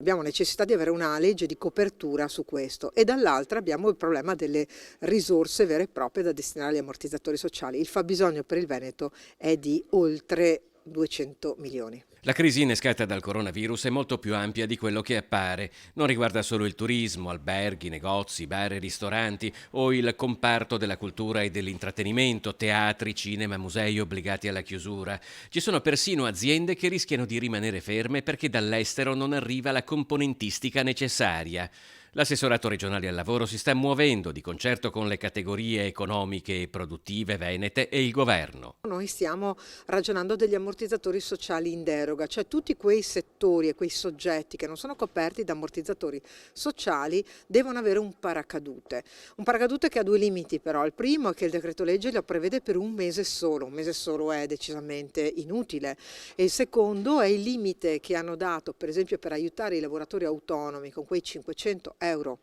Abbiamo necessità di avere una legge di copertura su questo e dall'altra abbiamo il problema delle risorse vere e proprie da destinare agli ammortizzatori sociali. Il fabbisogno per il Veneto è di oltre 200 milioni. La crisi innescata dal coronavirus è molto più ampia di quello che appare. Non riguarda solo il turismo, alberghi, negozi, bar e ristoranti o il comparto della cultura e dell'intrattenimento, teatri, cinema, musei obbligati alla chiusura. Ci sono persino aziende che rischiano di rimanere ferme perché dall'estero non arriva la componentistica necessaria. L'assessorato regionale al lavoro si sta muovendo di concerto con le categorie economiche e produttive venete e il governo. Noi stiamo ragionando degli ammortizzatori sociali in deroga, cioè tutti quei settori e quei soggetti che non sono coperti da ammortizzatori sociali devono avere un paracadute che ha due limiti però. Il primo è che il decreto legge lo prevede per un mese solo è decisamente inutile, e il secondo è il limite che hanno dato per esempio per aiutare i lavoratori autonomi con quei 500 euro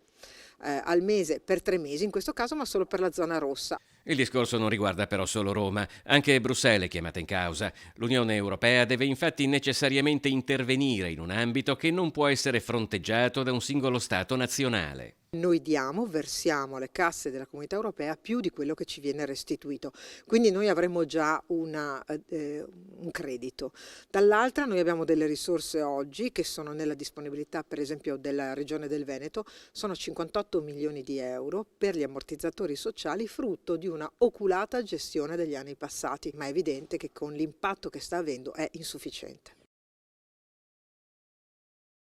al mese per 3 mesi in questo caso, ma solo per la zona rossa. Il discorso non riguarda però solo Roma, anche Bruxelles è chiamata in causa. L'Unione Europea deve infatti necessariamente intervenire in un ambito che non può essere fronteggiato da un singolo Stato nazionale. Noi versiamo alle casse della Comunità Europea più di quello che ci viene restituito, quindi noi avremo già un credito. Dall'altra noi abbiamo delle risorse oggi che sono nella disponibilità per esempio della Regione del Veneto, sono 58 milioni di euro per gli ammortizzatori sociali frutto di una oculata gestione degli anni passati, ma è evidente che con l'impatto che sta avendo è insufficiente.